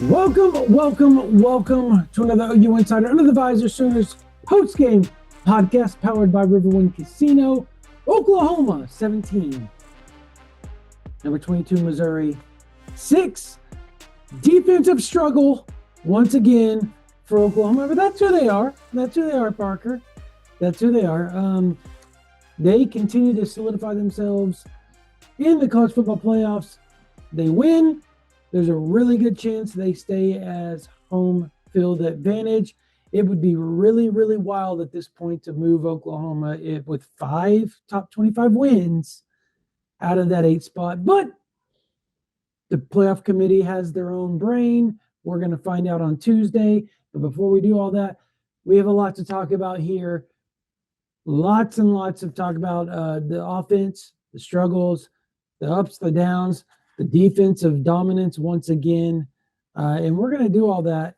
Welcome to another OU Insider Under the Visor Sooners post-game podcast powered by Riverwind Casino. Oklahoma 17, number 22 Missouri 6. Defensive struggle once again for Oklahoma, but that's who they are. That's who they are, Parker. That's who they are. They continue to solidify themselves in the college football playoffs. They win. There's a really good chance they stay as home field advantage. It would be really, really wild at this point to move Oklahoma with 5 top 25 wins out of that 8 spot. But the playoff committee has their own brain. We're going to find out on Tuesday. But before we do all that, we have a lot to talk about here. Lots and lots of talk about the offense, the struggles, the ups, the downs, the defensive dominance once again. And we're going to do all that.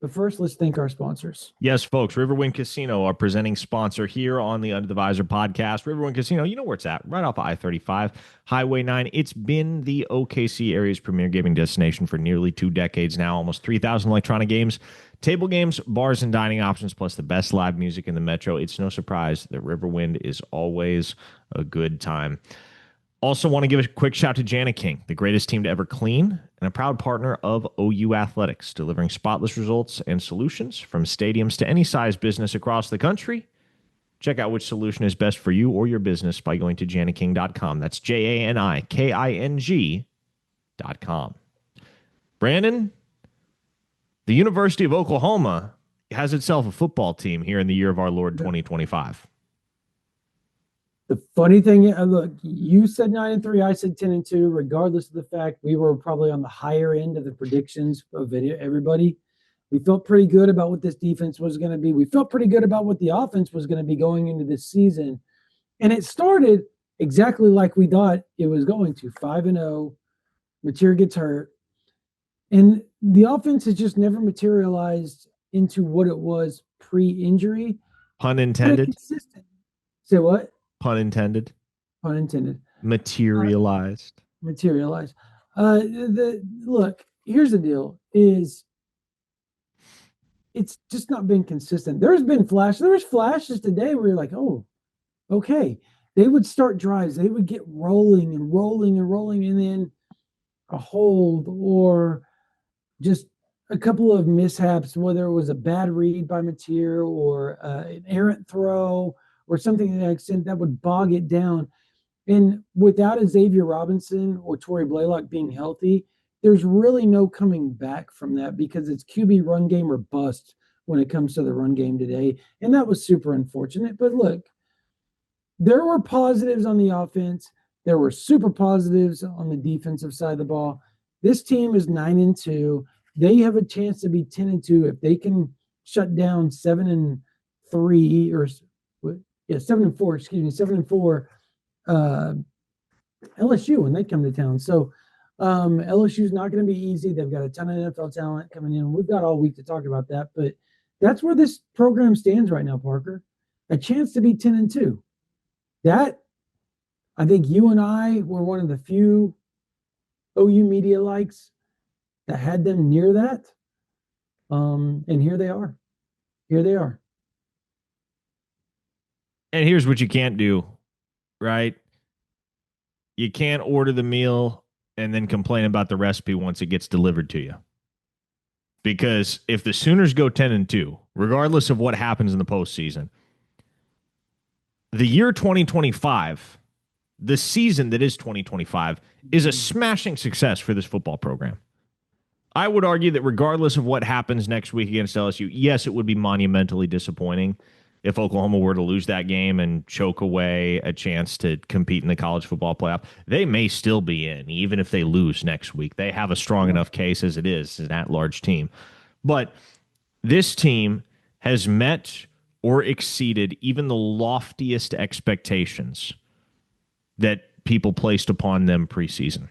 But first, let's thank our sponsors. Yes, folks, Riverwind Casino, our presenting sponsor here on the Under the Visor podcast. Riverwind Casino, you know where it's at, right off of I-35, Highway 9. It's been the OKC area's premier gaming destination for nearly 2 decades now, almost 3,000 electronic games, table games, bars, and dining options, plus the best live music in the metro. It's no surprise that Riverwind is always a good time. Also want to give a quick shout to Jana King, the greatest team to ever clean and a proud partner of OU Athletics, delivering spotless results and solutions from stadiums to any size business across the country. Check out which solution is best for you or your business by going to janaking.com. That's JANIKING.com. Brandon, the University of Oklahoma has itself a football team here in the year of our Lord 2025. The funny thing, look, you said 9-3, I said 10-2. Regardless of the fact we were probably on the higher end of the predictions of everybody, we felt pretty good about what this defense was going to be. We felt pretty good about what the offense was going to be going into this season, and it started exactly like we thought it was going to. 5-0, Mateer gets hurt, and the offense has just never materialized into what it was pre-injury. Pun intended. Consistent. Say what? Pun intended. Pun intended. Materialized. Look, here's the deal: is it's just not been consistent. There's been flashes. There was flashes today where you're like, oh, okay. They would start drives. They would get rolling, and then a hold or just a couple of mishaps, whether it was a bad read by Mateer or an errant throw or something to that extent that would bog it down. And without Xavier Robinson or Torrey Blaylock being healthy, there's really no coming back from that because it's QB run game or bust when it comes to the run game today. And that was super unfortunate. But look, there were positives on the offense. There were super positives on the defensive side of the ball. This team is 9-2. They have a chance to be 10-2 if they can shut down 7-3 or 7-4 LSU when they come to town. So LSU's not going to be easy. They've got a ton of NFL talent coming in. We've got all week to talk about that, but that's where this program stands right now, Parker. A chance to be 10-2. That, I think you and I were one of the few OU media likes that had them near that. And here they are. And here's what you can't do, right? You can't order the meal and then complain about the recipe once it gets delivered to you. Because if the Sooners go 10-2, regardless of what happens in the postseason, the year 2025, the season that is 2025, is a smashing success for this football program. I would argue that regardless of what happens next week against LSU, yes, it would be monumentally disappointing if Oklahoma were to lose that game and choke away a chance to compete in the college football playoff. They may still be in, even if they lose next week. They have a strong enough case as it is, an at-large team. But this team has met or exceeded even the loftiest expectations that people placed upon them preseason.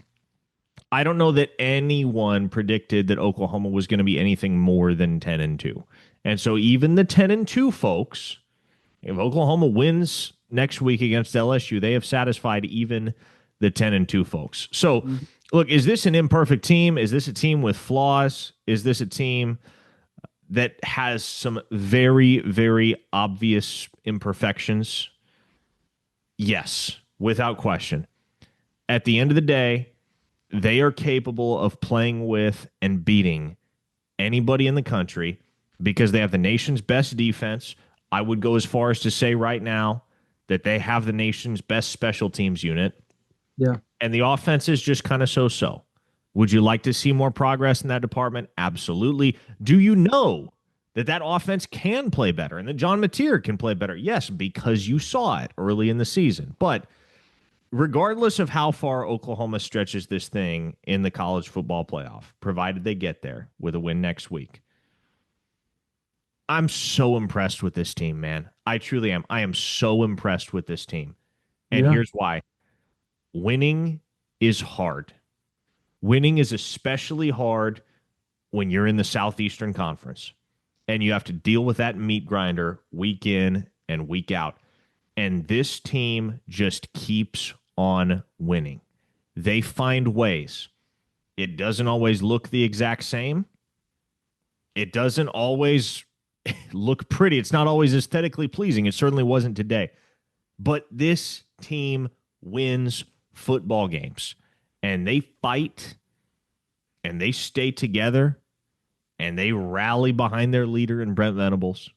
I don't know that anyone predicted that Oklahoma was going to be anything more than 10-2. And so even the 10-2 folks, if Oklahoma wins next week against LSU, they have satisfied even the 10-2 folks. So Look, is this an imperfect team? Is this a team with flaws? Is this a team that has some very, very obvious imperfections? Yes, without question. At the end of the day, they are capable of playing with and beating anybody in the country because they have the nation's best defense. I would go as far as to say right now that they have the nation's best special teams unit. Yeah. And the offense is just kind of so-so. Would you like to see more progress in that department? Absolutely. Do you know that that offense can play better and that John Mateer can play better? Yes, because you saw it early in the season. But regardless of how far Oklahoma stretches this thing in the college football playoff, provided they get there with a win next week, I'm so impressed with this team, man. I truly am. I am so impressed with this team. And Yeah. here's why. Winning is hard. Winning is especially hard when you're in the Southeastern Conference and you have to deal with that meat grinder week in and week out. And this team just keeps on winning. They find ways. It doesn't always look the exact same. It doesn't always look pretty. It's not always aesthetically pleasing. It certainly wasn't today. But this team wins football games and they fight and they stay together and they rally behind their leader in Brent Venables.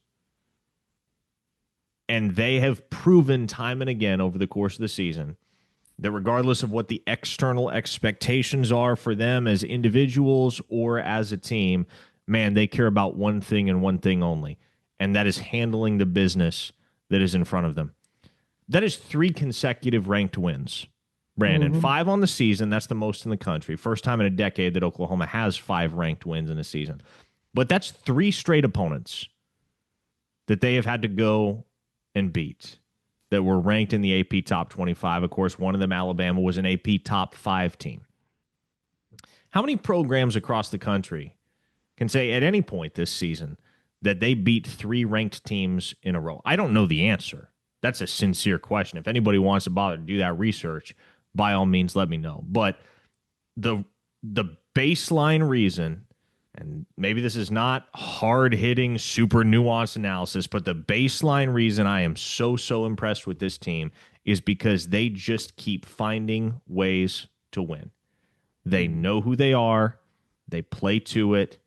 And they have proven time and again over the course of the season that regardless of what the external expectations are for them as individuals or as a team, man, they care about one thing and one thing only, and that is handling the business that is in front of them. That is 3 consecutive ranked wins, Brandon. 5 on the season. That's the most in the country. First time in a decade that Oklahoma has 5 ranked wins in a season. But that's 3 straight opponents that they have had to go and beat that were ranked in the AP Top 25. Of course, one of them, Alabama, was an AP Top 5 team. How many programs across the country can say at any point this season that they beat 3 ranked teams in a row? I don't know the answer. That's a sincere question. If anybody wants to bother to do that research, by all means, let me know. But the baseline reason, and maybe this is not hard-hitting, super nuanced analysis, but the baseline reason I am so impressed with this team is because they just keep finding ways to win. They know who they are. They play to it.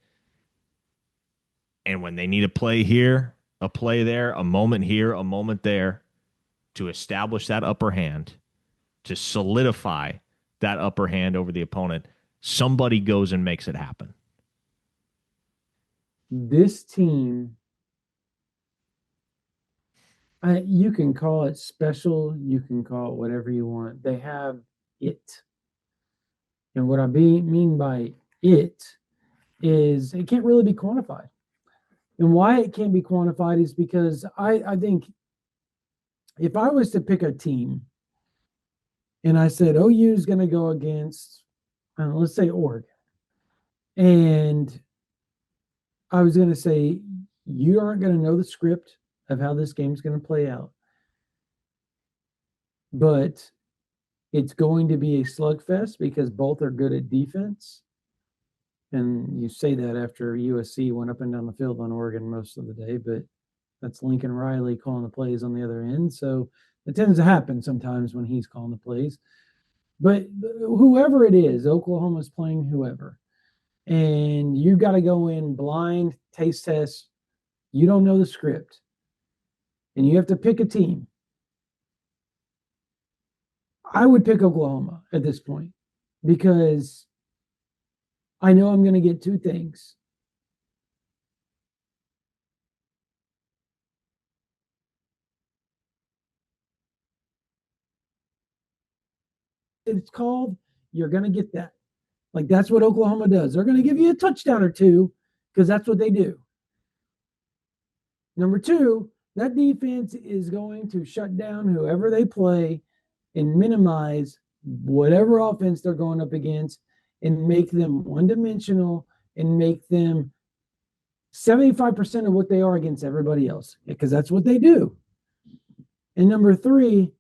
And when they need a play here, a play there, a moment here, a moment there, to establish that upper hand, to solidify that upper hand over the opponent, somebody goes and makes it happen. This team, you can call it special, you can call it whatever you want. They have it. And what I mean by it is it can't really be quantified. And why it can't be quantified is because I think if I was to pick a team and I said OU is going to go against, let's say Oregon, and I was going to say, you aren't going to know the script of how this game's going to play out, but it's going to be a slugfest because both are good at defense. And you say that after USC went up and down the field on Oregon most of the day, but that's Lincoln Riley calling the plays on the other end. So it tends to happen sometimes when he's calling the plays. But whoever it is, Oklahoma's playing whoever. And you got to go in blind, taste test. You don't know the script. And you have to pick a team. I would pick Oklahoma at this point because I know I'm going to get 2 things. It's called, you're going to get that. Like, that's what Oklahoma does. They're going to give you a touchdown or 2 because that's what they do. Number 2, that defense is going to shut down whoever they play and minimize whatever offense they're going up against and make them one-dimensional and make them 75% of what they are against everybody else because that's what they do. And number 3,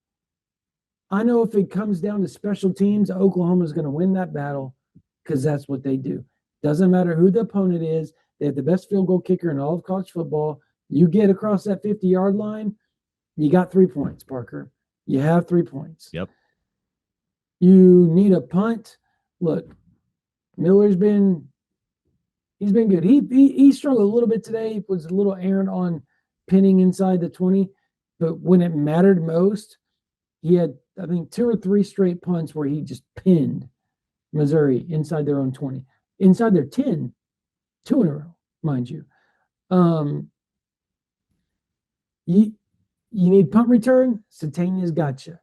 I know if it comes down to special teams, Oklahoma's going to win that battle because that's what they do. Doesn't matter who the opponent is. They have the best field goal kicker in all of college football. You get across that 50-yard line, you got 3 points, Parker. You have 3 points. Yep. You need a punt. Look, Miller's been good. He struggled a little bit today. Was a little errant on pinning inside the 20, but when it mattered most, he had, I think, 2 or 3 straight punts where he just pinned Missouri inside their own 20, inside their 10, 2 in a row, mind you. You need punt return. Satania's got you.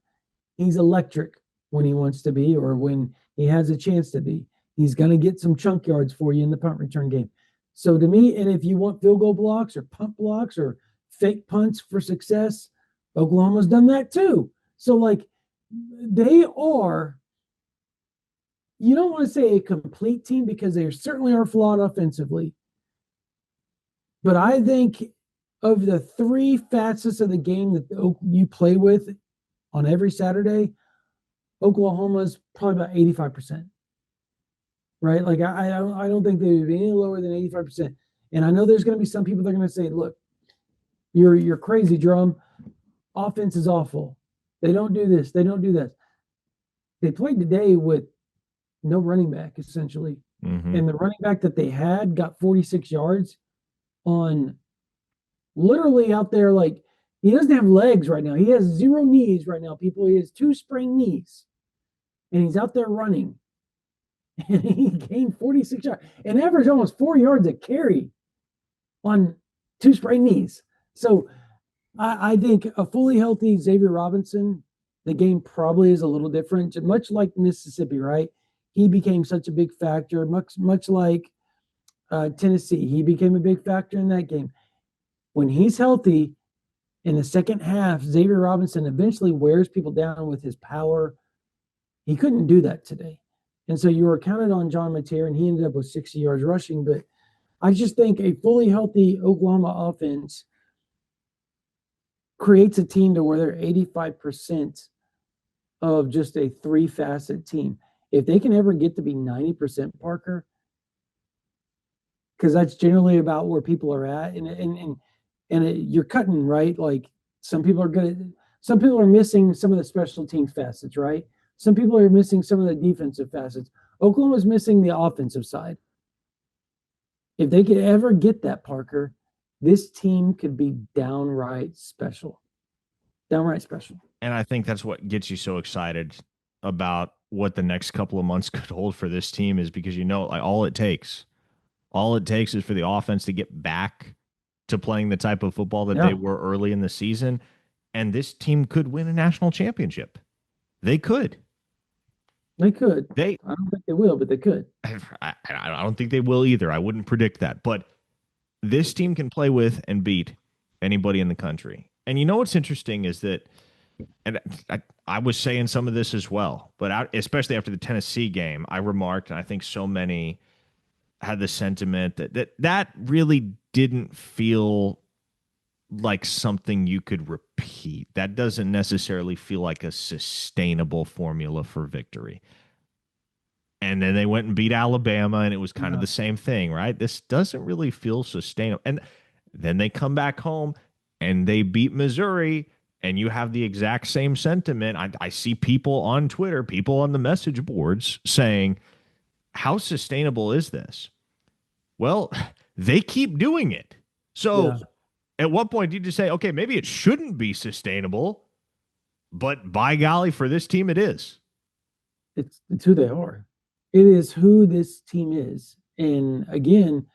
He's electric when he wants to be, or when he has a chance to be. He's going to get some chunk yards for you in the punt return game. So to me, and if you want field goal blocks or punt blocks or fake punts for success, Oklahoma's done that too. So like they are, you don't want to say a complete team because they certainly are flawed offensively. But I think of the 3 facets of the game that you play with on every Saturday, Oklahoma's probably about 85%. Right? Like I don't think they would be any lower than 85%. And I know there's going to be some people that are going to say, look, you're crazy, Drum. Offense is awful. They don't do this. They don't do that. They played today with no running back, essentially. Mm-hmm. And the running back that they had got 46 yards on literally out there. Like, he doesn't have legs right now. He has 0 knees right now, people. He has 2 sprained knees. And he's out there running. And he gained 46 yards and averaged almost 4 yards a carry on 2 sprained knees. So I think a fully healthy Xavier Robinson, the game probably is a little different, much like Mississippi, right? He became such a big factor, much like Tennessee. He became a big factor in that game. When he's healthy in the second half, Xavier Robinson eventually wears people down with his power. He couldn't do that today. And so you were counted on John Mateer, and he ended up with 60 yards rushing. But I just think a fully healthy Oklahoma offense creates a team to where they're 85% of just a 3-facet team. If they can ever get to be 90%, Parker, because that's generally about where people are at, and you're cutting, right? Like some people are missing some of the special team facets, right? Some people are missing some of the defensive facets. Oklahoma's missing the offensive side. If they could ever get that, Parker, this team could be downright special. Downright special. And I think that's what gets you so excited about what the next couple of months could hold for this team, is because like all it takes is for the offense to get back to playing the type of football that they were early in the season, and this team could win a national championship. They could. I don't think they will, but they could. I don't think they will either. I wouldn't predict that. But this team can play with and beat anybody in the country. And you know what's interesting is that, and I was saying some of this as well, but especially after the Tennessee game, I remarked, and I think so many had the sentiment that really didn't feel like something you could repeat. That doesn't necessarily feel like a sustainable formula for victory. And then they went and beat Alabama, and it was kind of the same thing, right? This doesn't really feel sustainable. And then they come back home and they beat Missouri, and you have the exact same sentiment. I see people on Twitter, people on the message boards saying, how sustainable is this? Well, they keep doing it. So at what point do you just say, okay, maybe it shouldn't be sustainable, but by golly, for this team, it is. It's who they are. It is who this team is. And again,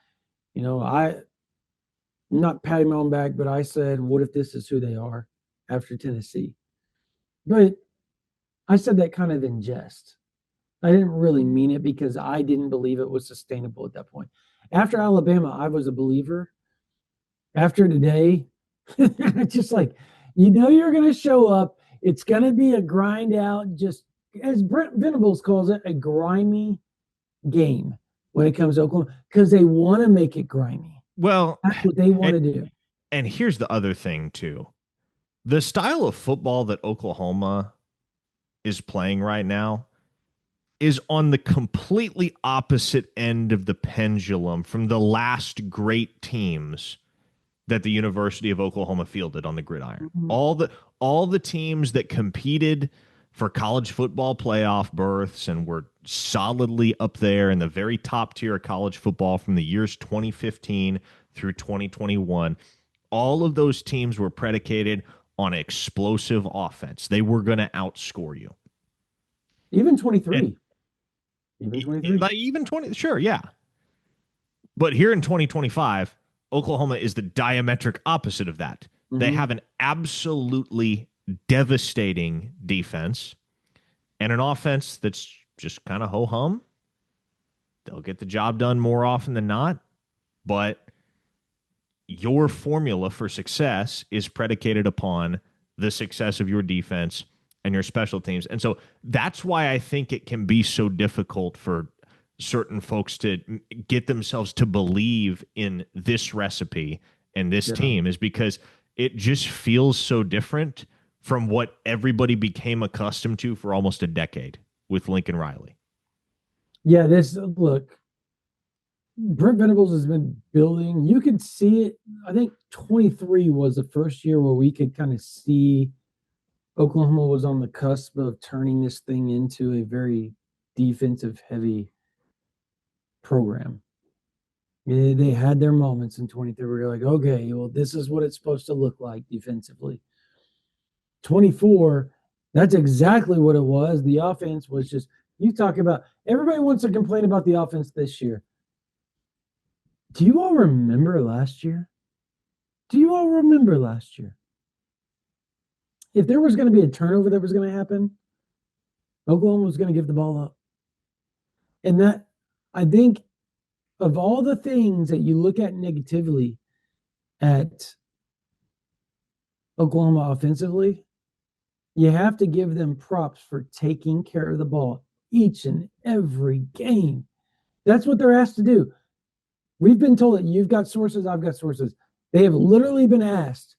I'm not patting my own back, but I said, what if this is who they are after Tennessee? But I said that kind of in jest. I didn't really mean it because I didn't believe it was sustainable at that point. After Alabama, I was a believer. After today, just like, you're going to show up. It's going to be a grind out, just as Brent Venables calls it, a grimy game when it comes to Oklahoma, because they want to make it grimy. Well, that's what they want to do. And here's the other thing, too. The style of football that Oklahoma is playing right now is on the completely opposite end of the pendulum from the last great teams that the University of Oklahoma fielded on the gridiron. Mhm. All the teams that competed for college football playoff berths and were solidly up there in the very top tier of college football from the years 2015 through 2021, all of those teams were predicated on explosive offense. They were going to outscore you. Even And 23. Even 23. like even 20, sure, yeah. But here in 2025, Oklahoma is the diametric opposite of that. They have an absolutely devastating defense and an offense that's just kind of ho-hum. They'll get the job done more often than not, but your formula for success is predicated upon the success of your defense and your special teams. And so that's why I think it can be so difficult for certain folks to get themselves to believe in this recipe and this team, is because it just feels so different from what everybody became accustomed to for almost a decade with Lincoln Riley. Yeah, look, Brent Venables has been building. You could see it. I think 23 was the first year where we could kind of see Oklahoma was on the cusp of turning this thing into a very defensive heavy program. They had their moments in 23 where you're like, okay, well, this is what it's supposed to look like defensively. 24, that's exactly what it was. The offense was just, you talk about, everybody wants to complain about the offense this year. Do you all remember last year? Do you all remember last year? If there was going to be a turnover that was going to happen, Oklahoma was going to give the ball up. And that, I think, of all the things that you look at negatively at Oklahoma offensively, you have to give them props for taking care of the ball each and every game. That's what they're asked to do. We've been told that you've got sources, I've got sources. They have literally been asked,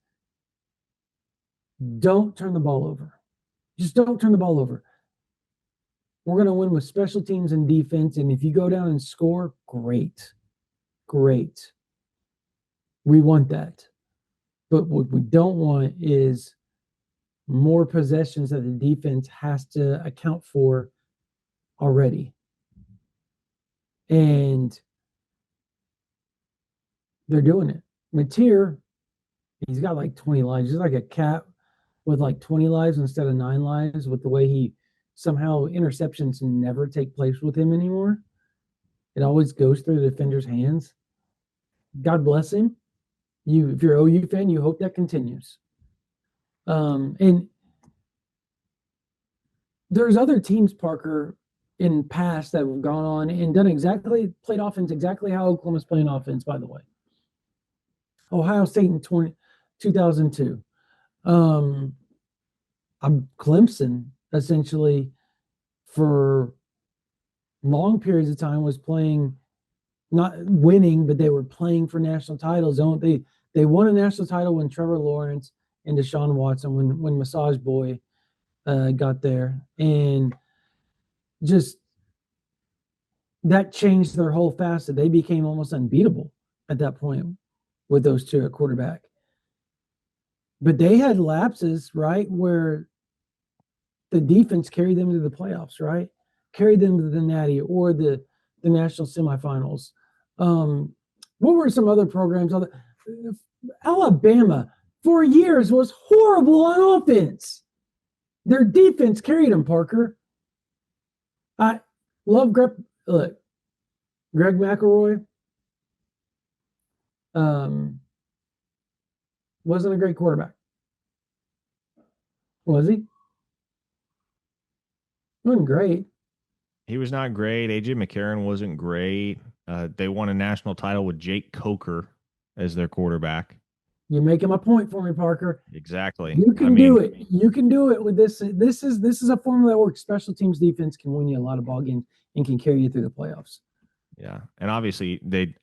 don't turn the ball over. Just don't turn the ball over. We're going to win with special teams and defense. And if you go down and score, great. Great. We want that. But what we don't want is more possessions that the defense has to account for already. And they're doing it. Mateer, he's got like 20 lives. He's like a cat with like 20 lives instead of 9 lives, with the way he somehow interceptions never take place with him anymore. It always goes through the defender's hands. God bless him. If you're an OU fan, you hope that continues. And there's other teams, Parker, in past that have gone on and played offense exactly how Oklahoma's playing offense, by the way. Ohio State in 2002. Clemson, essentially, for long periods of time was playing, not winning, but they were playing for national titles. They won a national title when Trevor Lawrence and Deshaun Watson, when Massage Boy got there. And just that changed their whole facet. They became almost unbeatable at that point with those two at quarterback. But they had lapses, right, where the defense carried them to the playoffs, right? Carried them to the Natty or the national semifinals. What were some other programs? Alabama, for years, was horrible on offense. Their defense carried them, Parker. I love Greg McElroy. Wasn't a great quarterback. Was he? Wasn't great. He was not great. AJ McCarron wasn't great. They won a national title with Jake Coker as their quarterback. You're making my point for me, Parker. Exactly. You can do it. You can do it with this. This is a formula that works. Special teams defense can win you a lot of ball games and can carry you through the playoffs. Yeah. And obviously they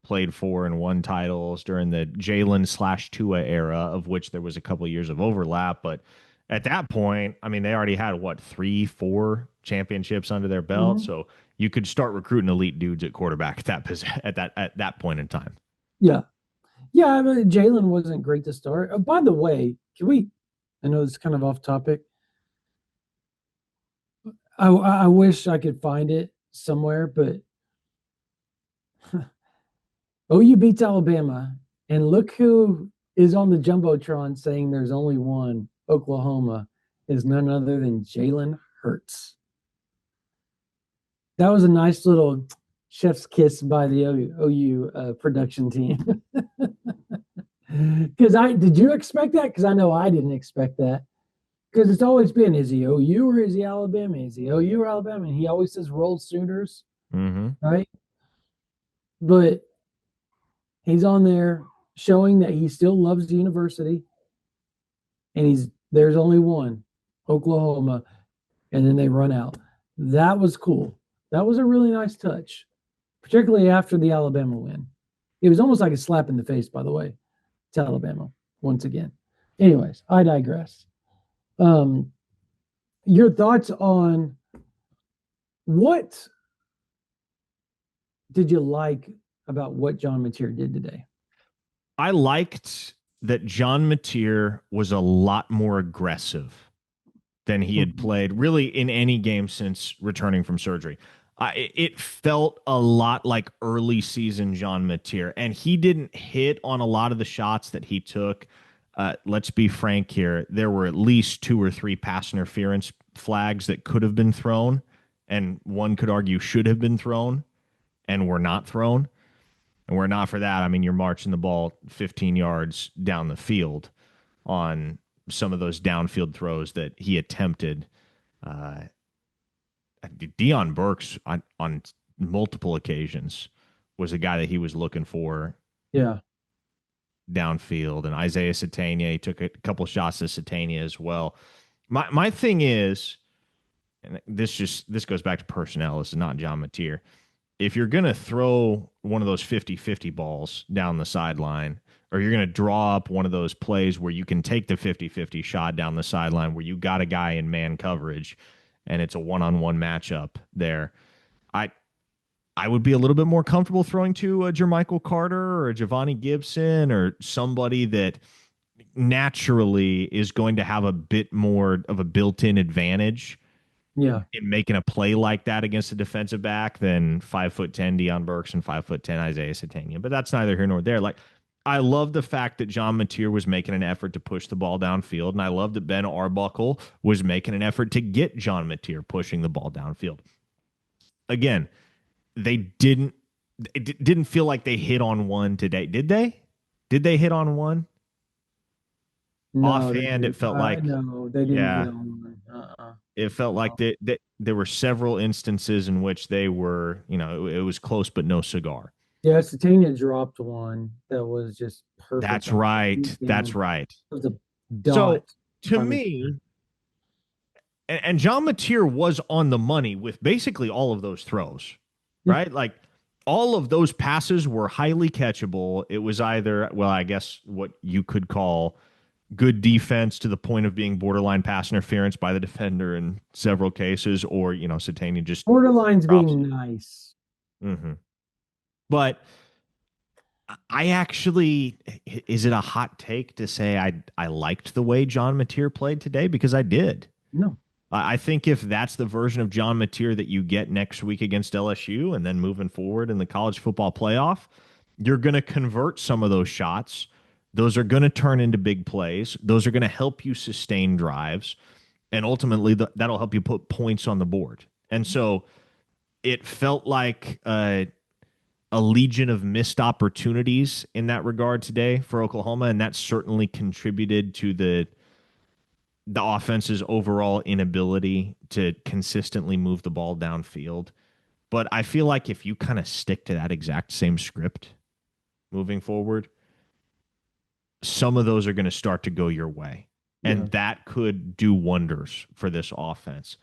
played 4 and 1 titles during the Jalen /Tua era, of which there was a couple of years of overlap, but at that point, I mean, they already had what, 3, 4 championships under their belt. Mhm. So you could start recruiting elite dudes at quarterback at that point in time. Yeah. Yeah, I mean, Jalen wasn't great to start. Oh, by the way, can we? I know it's kind of off topic. I wish I could find it somewhere, but OU beats Alabama, and look who is on the jumbotron saying there's only one. Oklahoma is none other than Jalen Hurts. That was a nice little chef's kiss by the OU production team. Because I did you expect that? Because I know I didn't expect that. Because it's always been, is he OU or is he Alabama? Is he OU or Alabama? And he always says roll Sooners, Mm-hmm. right? But he's on there showing that he still loves the university, and there's only one, Oklahoma, and then they run out. That was cool. That was a really nice touch, particularly after the Alabama win. It was almost like a slap in the face, by the way, to Alabama once again. Anyways, I digress. Um, your thoughts on what did you like about what John Mateer did today? I liked that John Mateer was a lot more aggressive than he had played really in any game since returning from surgery. It felt a lot like early season John Mateer, and he didn't hit on a lot of the shots that he took. Let's be frank here. There were at least 2 or 3 pass interference flags that could have been thrown, and one could argue should have been thrown and were not thrown. And were not for that, I mean, you're marching the ball 15 yards down the field on some of those downfield throws that he attempted. Uh, Deion Burks on multiple occasions was a guy that he was looking for Yeah. downfield, and Isaiah Satania, he took a couple shots to Satania as well. My thing is, and this goes back to personnel. This is not John Mateer. If you're going to throw one of those 50-50 balls down the sideline, or you're going to draw up one of those plays where you can take the 50-50 shot down the sideline where you got a guy in man coverage and it's a one-on-one matchup there, I I would be a little bit more comfortable throwing to a Jermichael Carter or a Giovanni Gibson or somebody that naturally is going to have a bit more of a built-in advantage Yeah. in making a play like that against a defensive back than 5'10" Deion Burks and 5'10" Isaiah Satania. But that's neither here nor there. Like, I love the fact that John Mateer was making an effort to push the ball downfield, and I love that Ben Arbuckle was making an effort to get John Mateer pushing the ball downfield. Again, they didn't. It didn't feel like they hit on one today, did they? Did they hit on one? No, Offhand, it felt like, no, they didn't hit yeah, on one. it felt like there were several instances in which they were, it was close but no cigar. Yeah, Satania dropped one that was just perfect. That's right. That's It right. was a So dot. to me, and John Mateer was on the money with basically all of those throws, Yeah. right? Like, all of those passes were highly catchable. It was either, well, I guess what you could call good defense to the point of being borderline pass interference by the defender in several cases, or, Satania just Borderline's drops. being nice. Mm-hmm. But I actually, is it a hot take to say I liked the way John Mateer played today? Because I did. No. I think if that's the version of John Mateer that you get next week against LSU and then moving forward in the college football playoff, you're going to convert some of those shots. Those are going to turn into big plays. Those are going to help you sustain drives. And ultimately, that'll help you put points on the board. And so it felt like a legion of missed opportunities in that regard today for Oklahoma, and that certainly contributed to the offense's overall inability to consistently move the ball downfield. But I feel like if you kind of stick to that exact same script moving forward, some of those are going to start to go your way. And that could do wonders for this offense.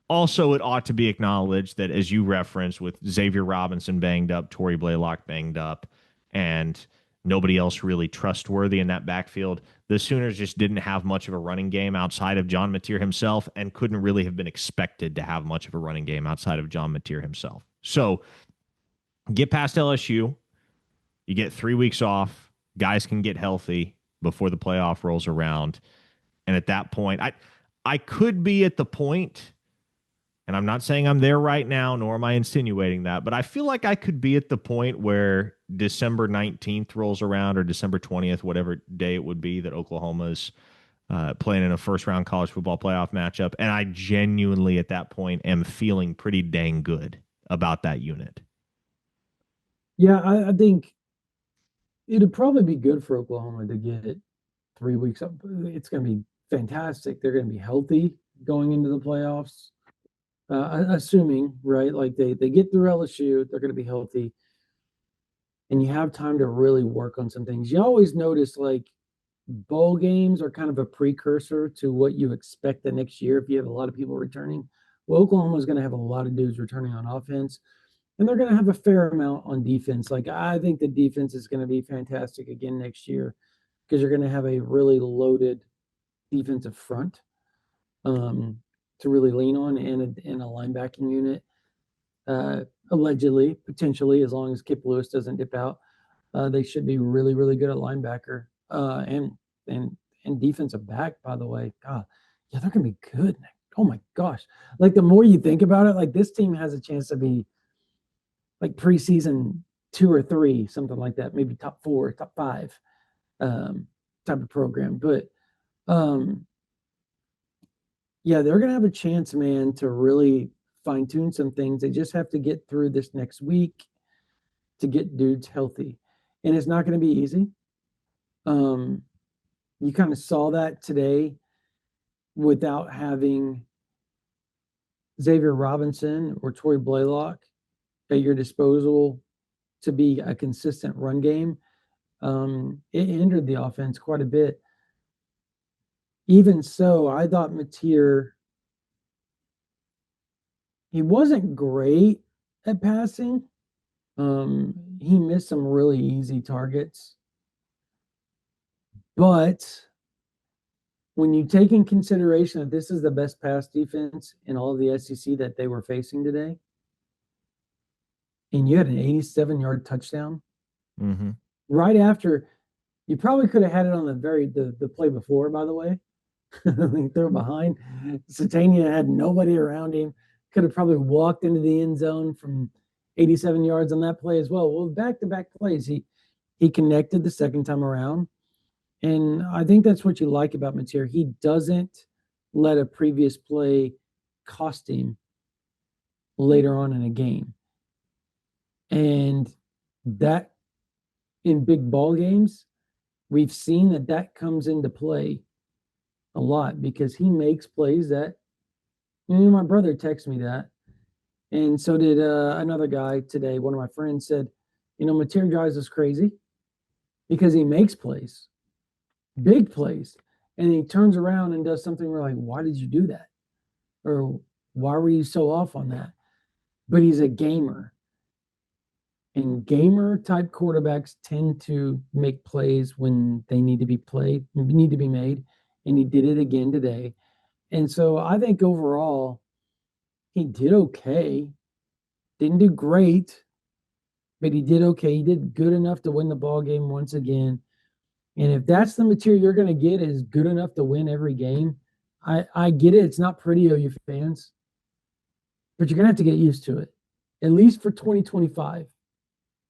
Also, it ought to be acknowledged that, as you referenced, with Xavier Robinson banged up, Torrey Blaylock banged up, and Nobody else really trustworthy in that backfield. The Sooners just didn't have much of a running game outside of John Mateer himself and couldn't really have been expected to have much of a running game outside of John Mateer himself. So get past LSU. You get 3 weeks off. Guys can get healthy before the playoff rolls around. And at that point, I could be at the point, and I'm not saying I'm there right now, nor am I insinuating that, but I feel like I could be at the point where December 19th rolls around or December 20th, whatever day it would be that Oklahoma's playing in a first-round college football playoff matchup, and I genuinely at that point am feeling pretty dang good about that unit. Yeah, I think it'd probably be good for Oklahoma to get 3 weeks up. It's going to be fantastic. They're going to be healthy going into the playoffs. Assuming, right, like they get through LSU, they're going to be healthy, and you have time to really work on some things. You always notice like bowl games are kind of a precursor to what you expect the next year if you have a lot of people returning. Well, Oklahoma is going to have a lot of dudes returning on offense, and they're going to have a fair amount on defense. Like I think the defense is going to be fantastic again next year because you're going to have a really loaded defensive front. To really lean on in a linebacking unit, allegedly, potentially, as long as Kip Lewis doesn't dip out, they should be really, really good at linebacker and defensive back. By the way, God, yeah, they're gonna be good. Oh my gosh! Like the more you think about it, like this team has a chance to be like preseason 2 or 3, something like that, maybe top 4, top 5 type of program, but. Yeah, they're going to have a chance, man, to really fine-tune some things. They just have to get through this next week to get dudes healthy. And it's not going to be easy. You kind of saw that today without having Xavier Robinson or Torrey Blaylock at your disposal to be a consistent run game. It hindered the offense quite a bit. Even so, I thought Mateer, he wasn't great at passing. He missed some really easy targets. But when you take in consideration that this is the best pass defense in all of the SEC that they were facing today, and you had an 87-yard touchdown, right after, you probably could have had it on the play before, by the way. They're behind. Satania had nobody around him. Could have probably walked into the end zone from 87 yards on that play as well. Well, back-to-back plays, he connected the second time around. And I think that's what you like about Mateer. He doesn't let a previous play cost him later on in a game. And that, in big ball games, we've seen that comes into play a lot because he makes plays that, my brother texted me that, and so did another guy today. One of my friends said, Mateer drives us crazy because he makes plays, big plays, and he turns around and does something we're like, why did you do that? Or why were you so off on that? But he's a gamer. And gamer type quarterbacks tend to make plays when they need to be made. And he did it again today. And so I think overall, he did okay. Didn't do great, but he did okay. He did good enough to win the ball game once again. And if that's the material you're going to get is good enough to win every game, I get it. It's not pretty, OU fans, but you're going to have to get used to it, at least for 2025.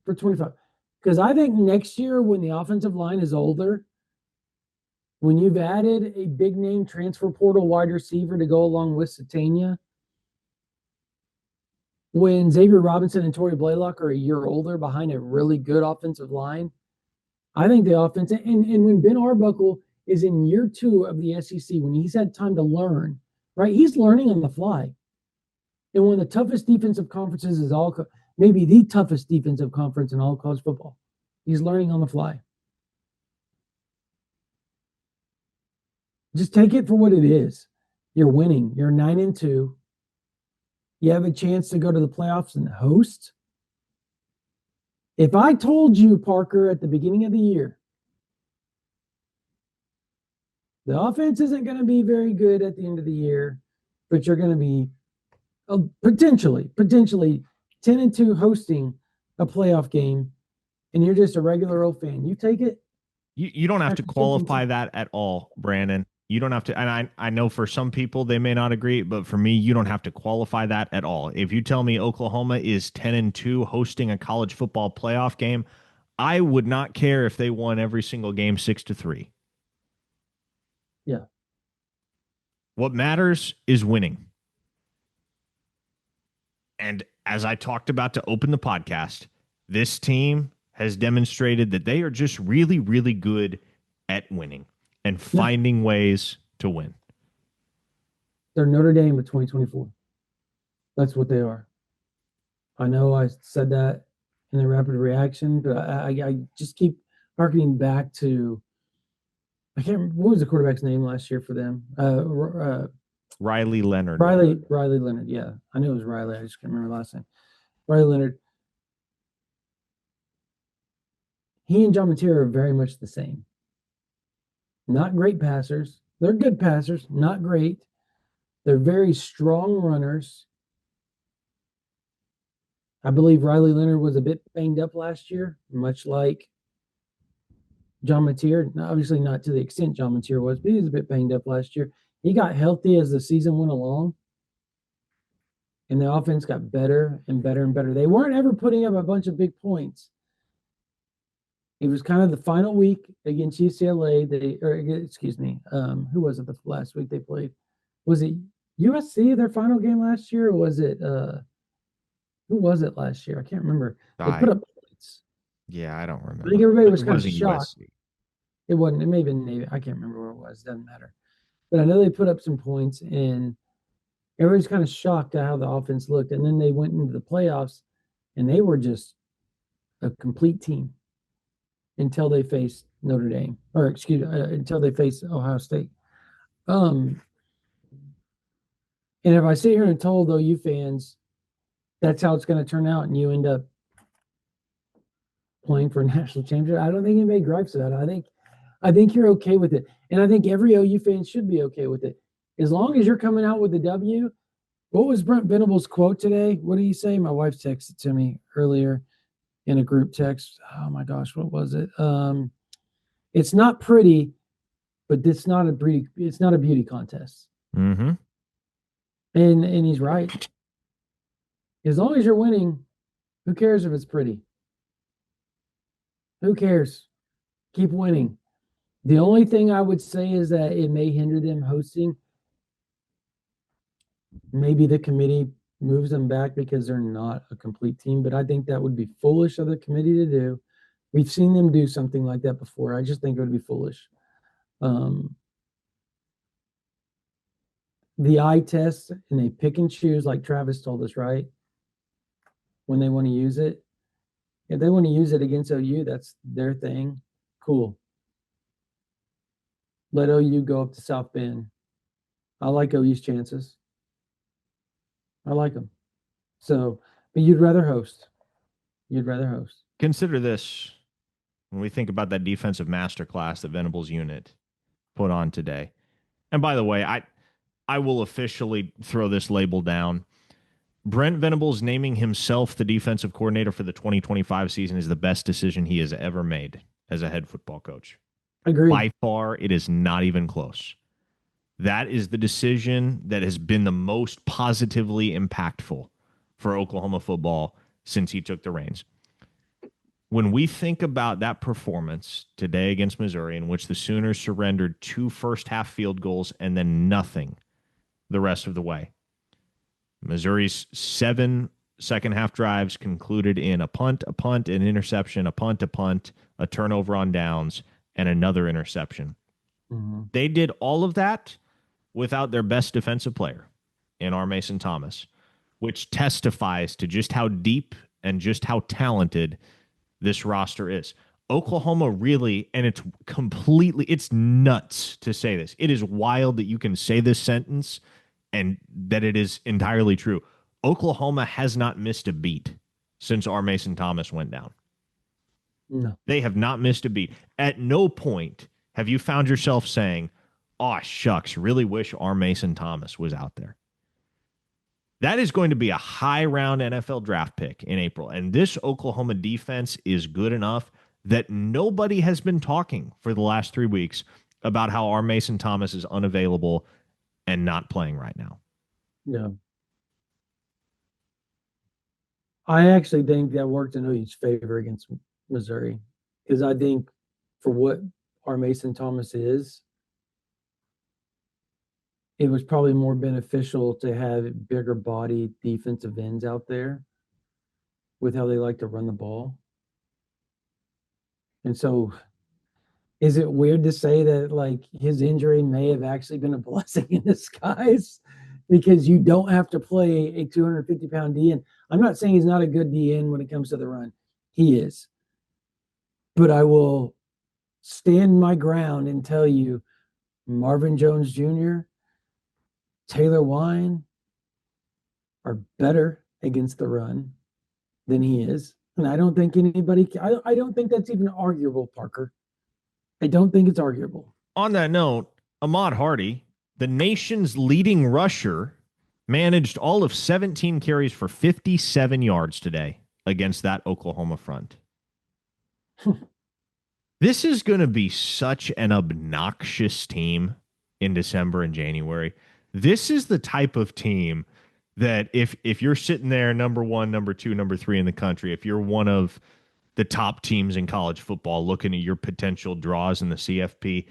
Because I think next year when the offensive line is older, when you've added a big-name transfer portal wide receiver to go along with Satania, when Xavier Robinson and Torrey Blaylock are a year older behind a really good offensive line, I think the offense, and when Ben Arbuckle is in year 2 of the SEC, when he's had time to learn, right? He's learning on the fly. And one of the toughest defensive conferences is maybe the toughest defensive conference in all of college football. He's learning on the fly. Just take it for what it is. You're winning. You're 9-2. You have a chance to go to the playoffs and host. If I told you, Parker, at the beginning of the year, the offense isn't going to be very good at the end of the year, but you're going to be potentially 10-2 hosting a playoff game, and you're just a regular old fan, you take it? You don't have to qualify that at all, Brandon. You don't have to, and I know for some people they may not agree, but for me, you don't have to qualify that at all. If you tell me Oklahoma is 10-2 hosting a college football playoff game, I would not care if they won every single game 6-3. Yeah. What matters is winning. And as I talked about to open the podcast, this team has demonstrated that they are just really, really good at winning and finding ways to win. They're Notre Dame of 2024. That's what they are. I know I said that in the rapid reaction, but I just keep harkening back to, I can't remember, what was the quarterback's name last year for them? Riley Leonard. Riley Leonard. Yeah, I knew it was Riley. I just can't remember last name. Riley Leonard. He and John Mateer are very much the same. Not great passers. They're good passers, not great. They're very strong runners. I believe Riley Leonard was a bit banged up last year, much like John Mateer. Obviously not to the extent John Mateer was, but he was a bit banged up last year. He got healthy as the season went along, and the offense got better and better and better. They weren't ever putting up a bunch of big points. It was kind of the final week against UCLA. Who was it the last week they played? Was it USC, their final game last year, or was it who was it last year? I can't remember. They put up points. Yeah, I don't remember. I think everybody was kind of shocked. USC. It wasn't. It may have been Navy. I can't remember where it was. Doesn't matter. But I know they put up some points, and everybody's kind of shocked at how the offense looked. And then they went into the playoffs, and they were just a complete team until they faced Notre Dame, until they faced Ohio State. And if I sit here and told OU fans that's how it's going to turn out, and you end up playing for a national championship, I don't think anybody gripes about it. I think you're okay with it, and I think every OU fan should be okay with it, as long as you're coming out with the W. What was Brent Venables' quote today? What did he say? My wife texted to me earlier in a group text. Oh my gosh, what was it? It's not pretty, but it's not a beauty contest. Mm-hmm. And he's right. As long as you're winning, who cares if it's pretty? Who cares? Keep winning. The only thing I would say is that it may hinder them hosting. Maybe the committee moves them back because they're not a complete team, but I think that would be foolish of the committee to do. We've seen them do something like that before. I just think it would be foolish. The eye test, and they pick and choose, like Travis told us, right? When they want to use it. If they want to use it against OU, that's their thing. Cool. Let OU go up to South Bend. I like OU's chances. I like them. So, but you'd rather host. Consider this when we think about that defensive masterclass that Venables' unit put on today. And by the way, I will officially throw this label down. Brent Venables naming himself the defensive coordinator for the 2025 season is the best decision he has ever made as a head football coach. Agreed. By far, it is not even close. That is the decision that has been the most positively impactful for Oklahoma football since he took the reins. When we think about that performance today against Missouri, in which the Sooners surrendered 2 first-half field goals and then nothing the rest of the way, Missouri's 7 second-half drives concluded in a punt, an interception, a punt, a turnover on downs, and another interception. Mm-hmm. They did all of that without their best defensive player in R. Mason Thomas, which testifies to just how deep and just how talented this roster is. Oklahoma really, and it's nuts to say this. It is wild that you can say this sentence and that it is entirely true. Oklahoma has not missed a beat since R. Mason Thomas went down. No. They have not missed a beat. At no point have you found yourself saying, "Oh shucks, really wish our Mason Thomas was out there." That is going to be a high round NFL draft pick in April. And this Oklahoma defense is good enough that nobody has been talking for the last 3 weeks about how our Mason Thomas is unavailable and not playing right now. No. I actually think that worked in OU's favor against Missouri, because I think for what our Mason Thomas is, it was probably more beneficial to have bigger body defensive ends out there with how they like to run the ball. And so, is it weird to say that like his injury may have actually been a blessing in disguise, because you don't have to play a 250-pound DN? I'm not saying he's not a good DN when it comes to the run. He is. But I will stand my ground and tell you Marvin Jones Jr., Taylor Wine are better against the run than he is. And I don't think I don't think that's even arguable, Parker. I don't think it's arguable. On that note, Ahmad Hardy, the nation's leading rusher, managed all of 17 carries for 57 yards today against that Oklahoma front. This is going to be such an obnoxious team in December and January. This is the type of team that if you're sitting there number 1, number 2, number 3 in the country, if you're one of the top teams in college football looking at your potential draws in the CFP,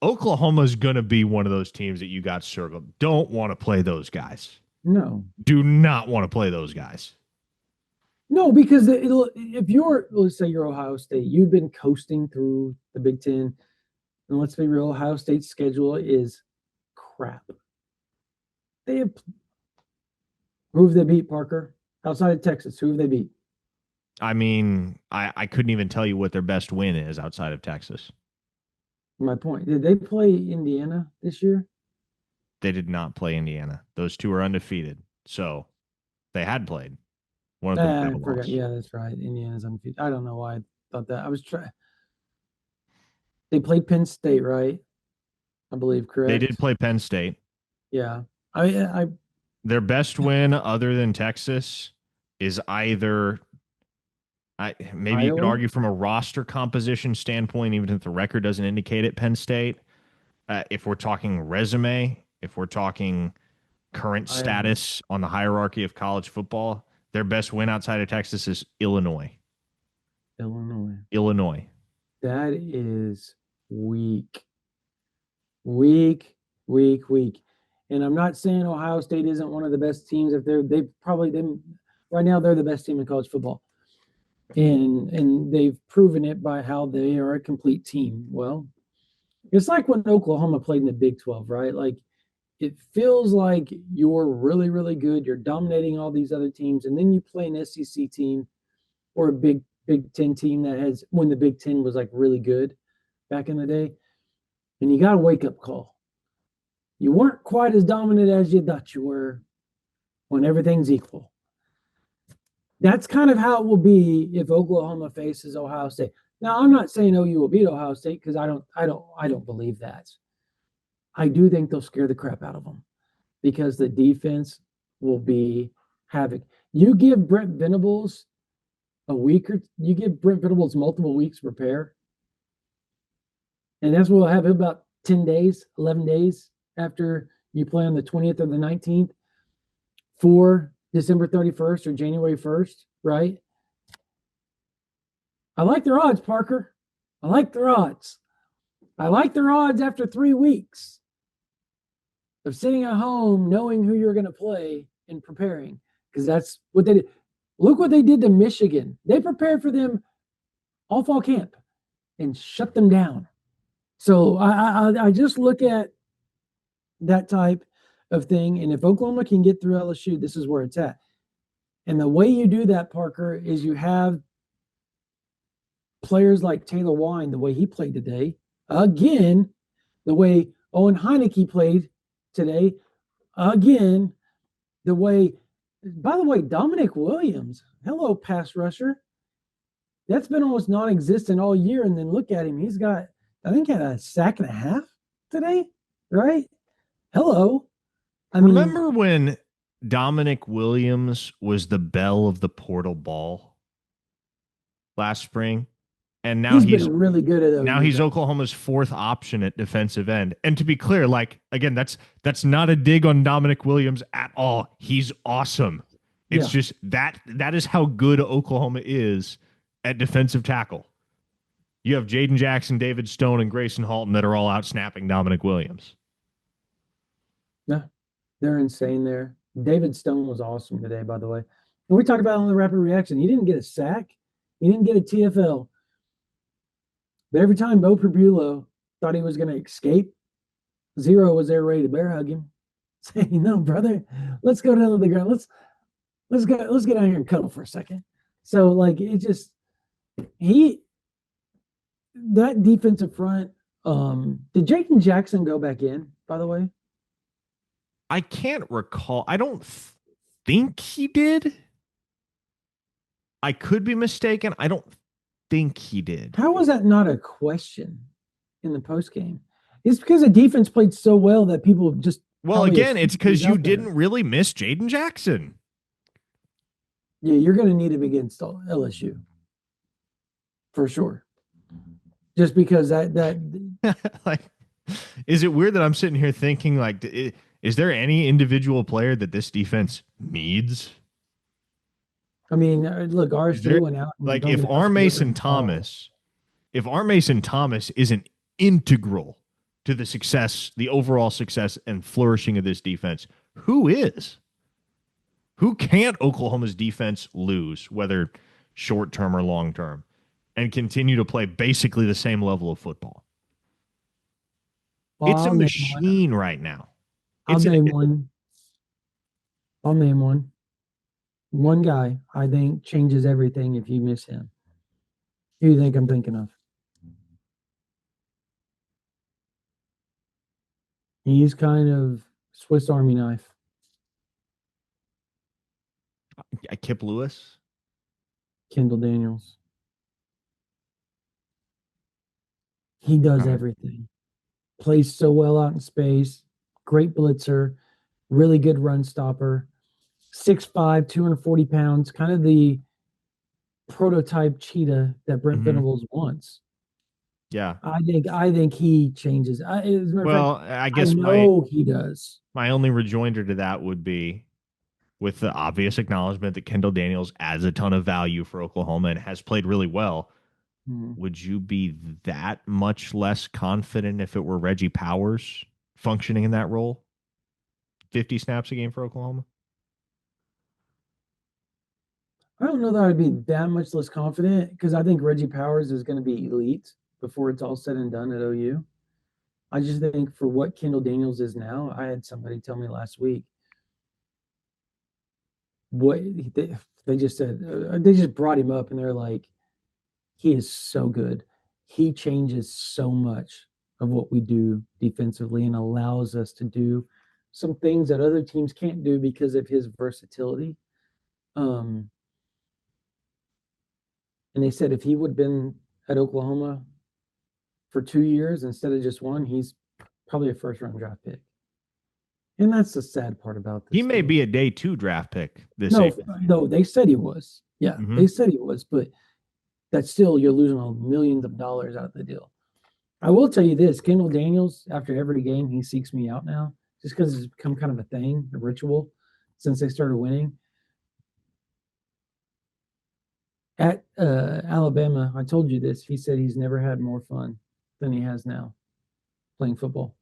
Oklahoma's going to be one of those teams that you got circled. Don't want to play those guys. No. Do not want to play those guys. No, because if you're, let's say you're Ohio State, you've been coasting through the Big Ten, and let's be real, Ohio State's schedule is crap. They have, who have they beat, Parker? Outside of Texas, who have they beat? I mean, I couldn't even tell you what their best win is outside of Texas. My point. Did they play Indiana this year? They did not play Indiana. Those two are undefeated. So they had played. One of them I forgot. Lost. Yeah, that's right. Indiana's undefeated. I don't know why I thought that. I was trying. They played Penn State, right? I believe, correct? They did play Penn State. Yeah. Their best win other than Texas is either maybe Iowa? You could argue from a roster composition standpoint, even if the record doesn't indicate it, Penn State. If we're talking resume, if we're talking current status on the hierarchy of college football, their best win outside of Texas is Illinois. Illinois. That is weak. Weak. And I'm not saying Ohio State isn't one of the best teams. If right now they're the best team in college football. And they've proven it by how they are a complete team. Well, it's like when Oklahoma played in the Big 12, right? Like, it feels like you're really, really good. You're dominating all these other teams. And then you play an SEC team or a Big Ten team that has, when the Big Ten was like really good back in the day. And you got a wake-up call. You weren't quite as dominant as you thought you were when everything's equal. That's kind of how it will be if Oklahoma faces Ohio State. Now, I'm not saying OU will beat Ohio State, because I don't believe that. I do think they'll scare the crap out of them, because the defense will be havoc. You give Brent Venables multiple weeks to prepare, and that's what we'll have about 10 days, 11 days after you play on the 20th or the 19th for December 31st or January 1st, right? I like their odds, Parker. I like their odds. I like their odds after 3 weeks of sitting at home knowing who you're going to play and preparing, because that's what they did. Look what they did to Michigan. They prepared for them all fall camp and shut them down. So I just look at that type of thing, and if Oklahoma can get through LSU, this is where it's at. And the way you do that, Parker, is you have players like Taylor Wine, the way he played today, again, the way Owen Heineke played today, again, by the way, Dominic Williams, hello, pass rusher. That's been almost non-existent all year. And then look at him. He's got, I think, had a sack and a half today, right? Hello. Remember when Dominic Williams was the belle of the portal ball last spring? And now he's been really good at now he's Oklahoma's fourth option at defensive end. And to be clear, like, again, that's not a dig on Dominic Williams at all. He's awesome. It's just that is how good Oklahoma is at defensive tackle. You have Jaden Jackson, David Stone, and Grayson Halton that are all out snapping Dominic Williams. Yeah, they're insane there. David Stone was awesome today, by the way. And we talked about on the rapid reaction. He didn't get a sack. He didn't get a TFL. But every time Bo Perbulo thought he was going to escape, Zero was there ready to bear hug him, saying, "No, brother, let's go down to the ground. Let's get out here and cuddle for a second." So, like, it just that defensive front. Did Jaden Jackson go back in, by the way? I can't recall. I don't think he did. I could be mistaken. I don't think he did. How was that not a question in the post game? It's because the defense played so well that people just. Well, again, it's because you didn't really miss Jaden Jackson. Yeah, you're going to need him against LSU for sure. Just because that like, is it weird that I'm sitting here thinking, like, is there any individual player that this defense needs? I mean, look, RSJ went out. Like, if R. Mason Thomas isn't integral to the success, the overall success and flourishing of this defense, who is? Who can't Oklahoma's defense lose, whether short term or long term, and continue to play basically the same level of football? It's a machine right now. I'll name one. One guy I think changes everything if you miss him. Who do you think I'm thinking of? He's kind of Swiss Army knife. Kip Lewis? Kendall Daniels. He does everything. Plays so well out in space. Great blitzer. Really good run stopper. 6'5", 240 pounds. Kind of the prototype cheetah that Brent Venables wants. Yeah. I think he changes. I guess he does. My only rejoinder to that would be, with the obvious acknowledgement that Kendall Daniels adds a ton of value for Oklahoma and has played really well, would you be that much less confident if it were Reggie Powers functioning in that role? 50 snaps a game for Oklahoma? I don't know that I'd be that much less confident, because I think Reggie Powers is going to be elite before it's all said and done at OU. I just think for what Kendall Daniels is now, I had somebody tell me last week, what they just said, they just brought him up and they're like, he is so good. He changes so much of what we do defensively and allows us to do some things that other teams can't do because of his versatility. And they said if he would have been at Oklahoma for 2 years instead of just one, he's probably a first-round draft pick. And that's the sad part about this. He may be a day 2 draft pick this season. No, they said he was. Yeah, they said he was, but that's still, you're losing millions of dollars out of the deal. I will tell you this, Kendall Daniels, after every game, he seeks me out now, just because it's become kind of a thing, a ritual, since they started winning. At Alabama, I told you this, he said he's never had more fun than he has now playing football.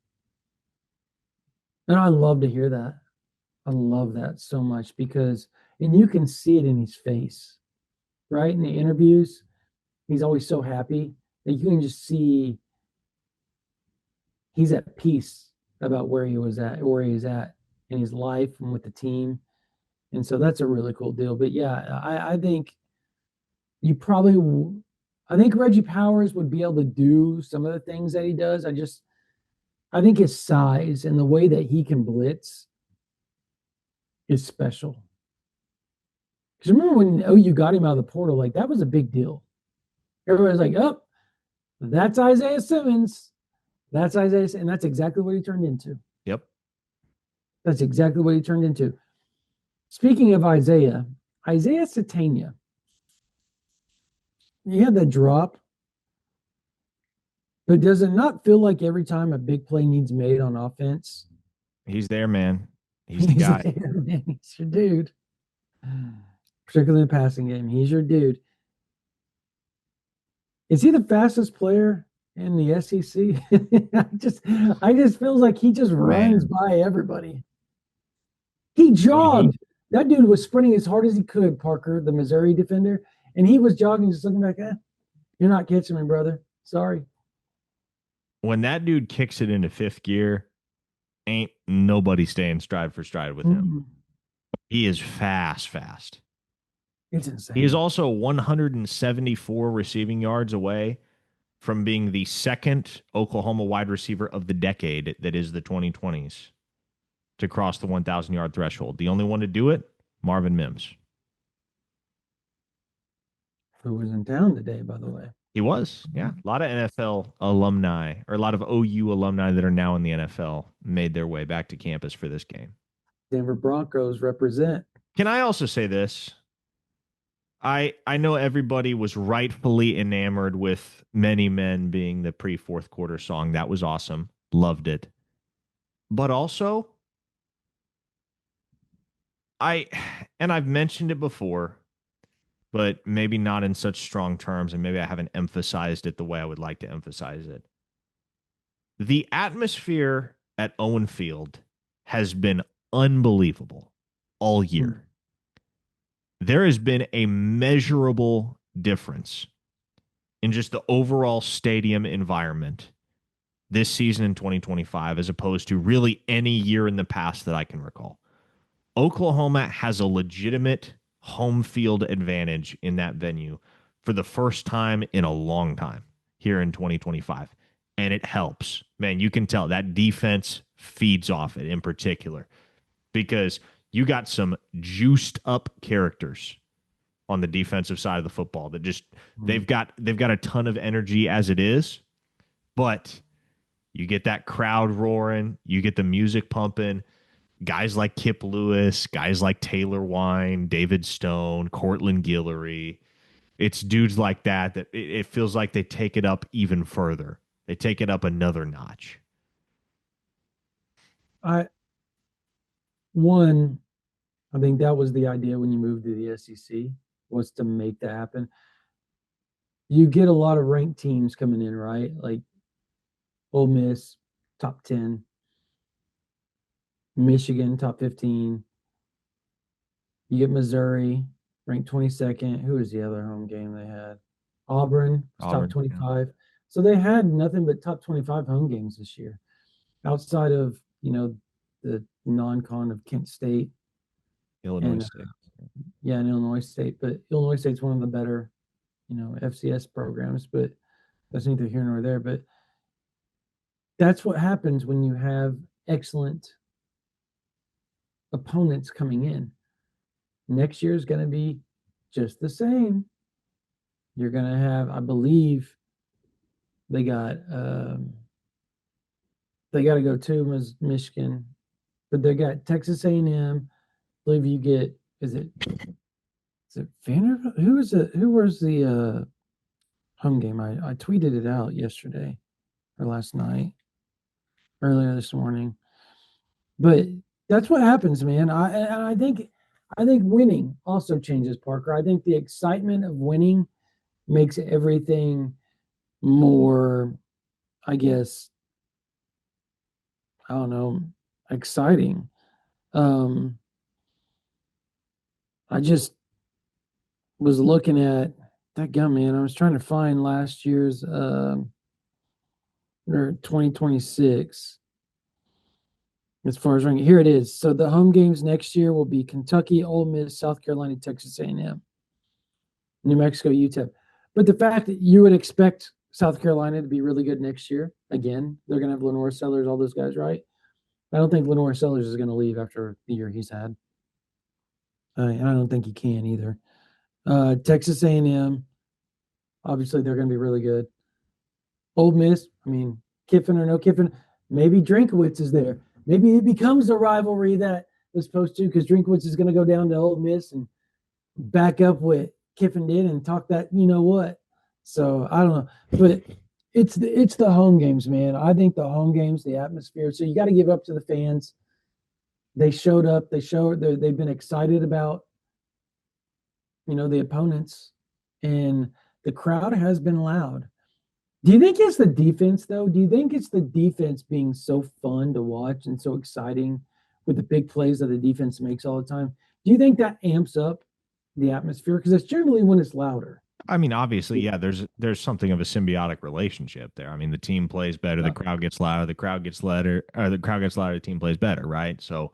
And I love to hear that. I love that so much because, and you can see it in his face, right? In the interviews, he's always so happy that you can just see he's at peace about where he's at in his life and with the team. And so that's a really cool deal. But yeah, I think I think Reggie Powers would be able to do some of the things that he does. I think his size and the way that he can blitz is special. Because remember when OU got him out of the portal, like that was a big deal. Everybody's like, oh, that's Isaiah Simmons. That's Isaiah, and that's exactly what he turned into. Yep. That's exactly what he turned into. Speaking of Isaiah Satania, he had that drop, but does it not feel like every time a big play needs made on offense, he's there, man. He's the guy. there, man. He's your dude. Particularly in the passing game, he's your dude. Is he the fastest player in the SEC? I just feel like he just runs by everybody. He jogged. That dude was sprinting as hard as he could, Parker, the Missouri defender, and he was jogging, just looking back. You're not catching me, brother. Sorry. When that dude kicks it into fifth gear, ain't nobody staying stride for stride with him. He is fast. It's insane. He is also 174 receiving yards away from being the second Oklahoma wide receiver of the decade that is the 2020s to cross the 1,000-yard threshold. The only one to do it, Marvin Mims. Who was in town today, by the way. He was, yeah. A lot of NFL alumni, or a lot of OU alumni that are now in the NFL made their way back to campus for this game. Denver Broncos represent. Can I also say this? I know everybody was rightfully enamored with Many Men being the pre-fourth quarter song. That was awesome. Loved it. But also, I've mentioned it before, but maybe not in such strong terms, and maybe I haven't emphasized it the way I would like to emphasize it. The atmosphere at Owen Field has been unbelievable all year. There has been a measurable difference in just the overall stadium environment this season in 2025 as opposed to really any year in the past that I can recall. Oklahoma has a legitimate home field advantage in that venue for the first time in a long time here in 2025. And it helps. Man, you can tell that defense feeds off it in particular because you got some juiced up characters on the defensive side of the football that just they've got a ton of energy as it is, but you get that crowd roaring, you get the music pumping. Guys like Kip Lewis, guys like Taylor Wine, David Stone, Cortland Guillory. It's dudes like that it feels like they take it up even further. They take it up another notch. I think that was the idea when you moved to the SEC, was to make that happen. You get a lot of ranked teams coming in, right? Like Ole Miss, top 10. Michigan, top 15. You get Missouri, ranked 22nd. Who was the other home game they had? Auburn, top 25. Yeah. So they had nothing but top 25 home games this year, outside of, the non-con of Kent State. Illinois State. And Illinois State. But Illinois State's one of the better, FCS programs, but that's neither here nor there. But that's what happens when you have excellent opponents coming in. Next year is going to be just the same. You're going to have, I believe, they got to go to Michigan, but they got Texas A&M. I believe you get, is it Vanderbilt? Who was the home game? I tweeted it out yesterday or last night, earlier this morning. But that's what happens, man. I think winning also changes, Parker. I think the excitement of winning makes everything more, I guess, I don't know, exciting. I just was looking at that gun, man. I was trying to find last year's or 2026. As far as ranking, here it is. So the home games next year will be Kentucky, Ole Miss, South Carolina, Texas A&M, New Mexico, UTEP. But the fact that you would expect South Carolina to be really good next year, again, they're going to have Lenore Sellers, all those guys, right? I don't think Lenore Sellers is going to leave after the year he's had. And I don't think he can either. Texas A&M, Obviously, they're going to be really good. Ole Miss, I mean, Kiffin or no Kiffin, maybe Drinkwitz is there. Maybe it becomes a rivalry that was supposed to, because Drinkwitz is going to go down to Ole Miss and back up what Kiffin did and talk that you know what. So I don't know, but it's the home games, man. I think the home games, the atmosphere. So you got to give up to the fans. They showed up. They've been excited about the opponents, and the crowd has been loud. Do you think it's the defense, though? Do you think it's the defense being so fun to watch and so exciting with the big plays that the defense makes all the time? Do you think that amps up the atmosphere? Because it's generally when it's louder. I mean, obviously, yeah, there's something of a symbiotic relationship there. I mean, the team plays better, the crowd gets louder, the crowd gets louder, or the crowd gets louder, the team plays better, right? So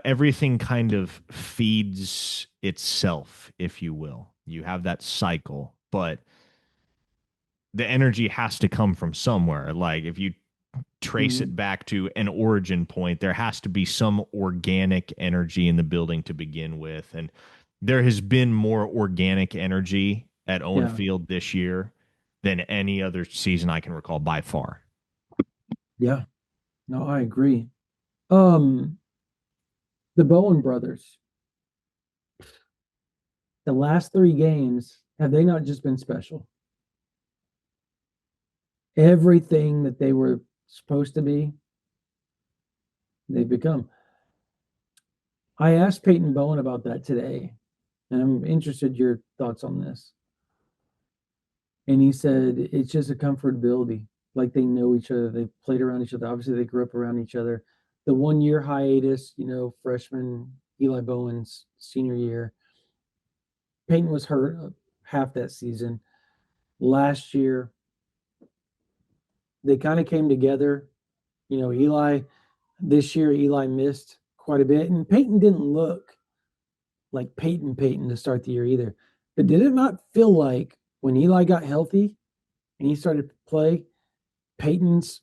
everything kind of feeds itself, if you will. You have that cycle, but the energy has to come from somewhere. Like if you trace it back to an origin point, there has to be some organic energy in the building to begin with. And there has been more organic energy at Owen Field this year than any other season I can recall by far. Yeah. No, I agree. The Bowen brothers, the last 3 games, have they not just been special? Everything that they were supposed to be, they've become. I asked Peyton Bowen about that today, and I'm interested in your thoughts on this. And he said it's just a comfortability. Like they know each other. They played around each other. Obviously, they grew up around each other. The 1-year hiatus, freshman Eli Bowen's senior year, Peyton was hurt half that season. Last year, they kind of came together. This year, Eli missed quite a bit. And Peyton didn't look like Peyton to start the year either. But did it not feel like when Eli got healthy and he started to play, Peyton's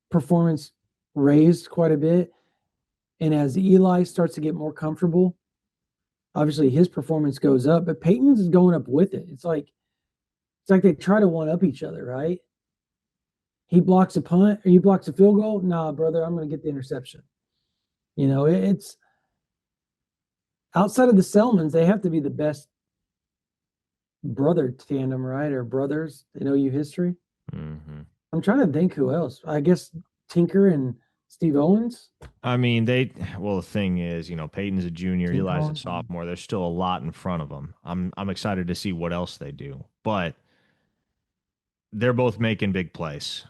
performance raised quite a bit? And as Eli starts to get more comfortable, obviously his performance goes up, but Peyton's is going up with it. It's like they try to one up each other, right? He blocks a punt or he blocks a field goal. Nah, brother, I'm going to get the interception. It's outside of the Selmans, they have to be the best brother tandem, right? Or brothers, you history. Mm-hmm. I'm trying to think who else. I guess Tinker and Steve Owens. I mean, the thing is, Peyton's a junior, Eli's a sophomore. There's still a lot in front of them. I'm excited to see what else they do, but they're both making big plays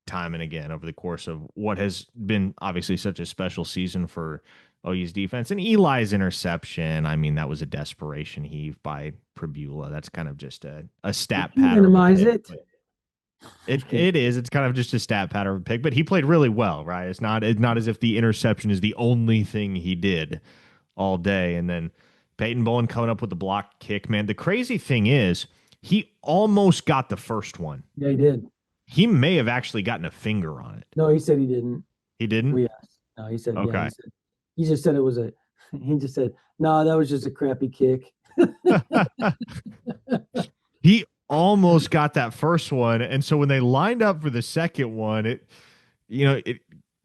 time and again over the course of what has been obviously such a special season for OU's defense. And Eli's interception, I mean, that was a desperation heave by Pribula. That's kind of just a stat pattern. Minimize it. It is. It's kind of just a stat pattern of a pick, but he played really well, right? It's not as if the interception is the only thing he did all day. And then Peyton Bowen coming up with the blocked kick, man. The crazy thing is he almost got the first one. Yeah, he did. He may have actually gotten a finger on it. No, he said he didn't. He didn't? Yes. No, he said, okay. Yeah, he just said it was he just said, no, that was just a crappy kick. He almost got that first one. And so when they lined up for the second one,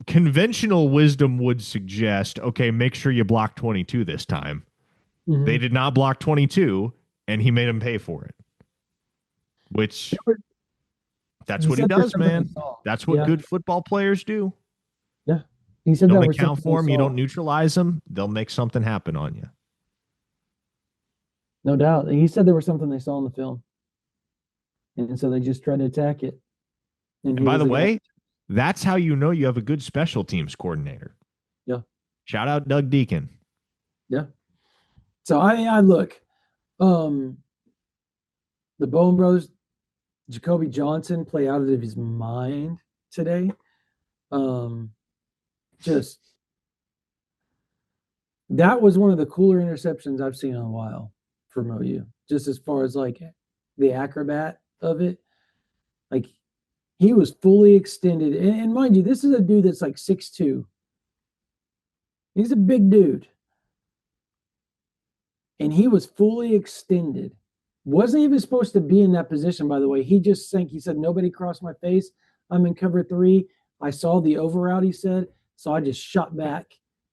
conventional wisdom would suggest, okay, make sure you block 22 this time. Mm-hmm. They did not block 22, and he made him pay for it. Which that's what he does, man. That's what good football players do. Yeah. He said you don't that account for them, you don't neutralize them, they'll make something happen on you. No doubt. He said there was something they saw in the film. And so they just tried to attack it. And by the way, that's how you know you have a good special teams coordinator. Yeah. Shout out Doug Deacon. Yeah. So I look, the Bowen brothers, Jacoby Johnson play out of his mind today. Just that was one of the cooler interceptions I've seen in a while from OU. Just as far as like the acrobat of it, like he was fully extended. And mind you, this is a dude that's like 6'2". He's a big dude. And he was fully extended Wasn't even supposed to be in that position, by the way. He just sank. He said, nobody crossed my face. I'm in cover 3. I saw the over route, he said. So I just shot back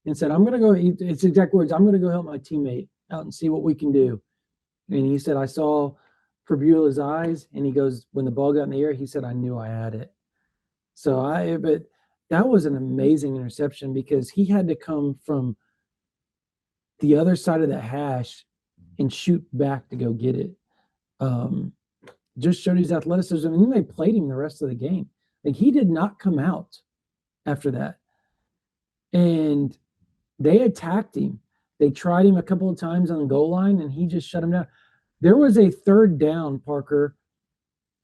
and said, I'm going to go. It's exact words. I'm going to go help my teammate out and see what we can do. And he said, I saw Fabula's eyes. And he goes, when the ball got in the air, he said, I knew I had it. But that was an amazing interception because he had to come from the other side of the hash and shoot back to go get it. Just showed his athleticism, and then they played him the rest of the game. Like, he did not come out after that. And they attacked him. They tried him a couple of times on the goal line, and he just shut him down. There was a third down, Parker.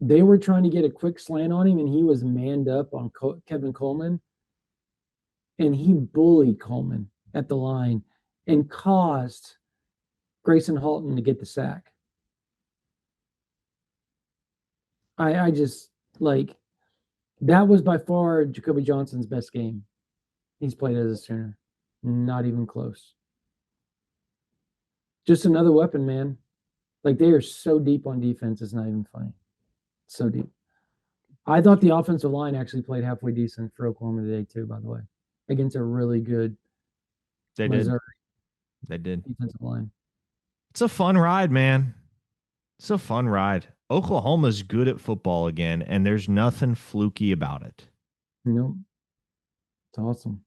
They were trying to get a quick slant on him, and he was manned up on Kevin Coleman. And he bullied Coleman at the line and caused Grayson Halton to get the sack. I just, like, that was by far Jacoby Johnson's best game he's played as a Sooner. Not even close. Just another weapon, man. Like, they are so deep on defense, it's not even funny. So deep. I thought the offensive line actually played halfway decent for Oklahoma today, too, by the way, against a really good Missouri. They did. Defensive line. It's a fun ride, man. It's a fun ride. Oklahoma's good at football again, and there's nothing fluky about it. Nope. It's awesome.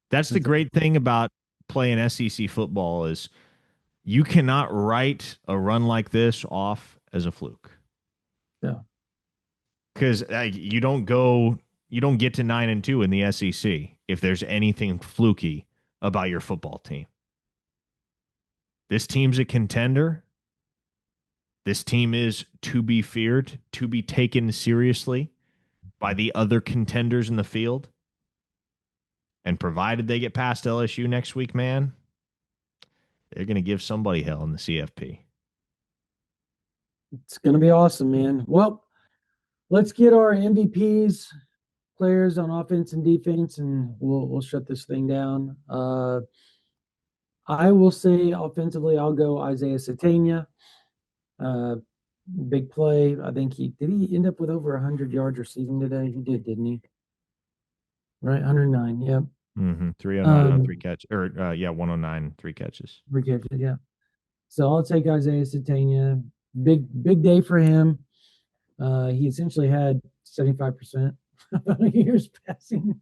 That's the great thing about playing SEC football is you cannot write a run like this off as a fluke. Yeah. Because you don't get to 9-2 in the SEC if there's anything fluky about your football team. This team's a contender. This team is to be feared, to be taken seriously by the other contenders in the field. And provided they get past LSU next week, man, they're going to give somebody hell in the CFP. It's going to be awesome, man. Well, let's get our MVPs, players on offense and defense, and we'll shut this thing down. I will say offensively, I'll go Isaiah Satania. Big play. I think did he end up with over 100 yards receiving today? He did, didn't he? Right, 109. Yep. 309 on 3 catches, or 109, 3 catches. 3 catches, yeah. So I'll take Isaiah Satania. Big day for him. He essentially had 75% of years passing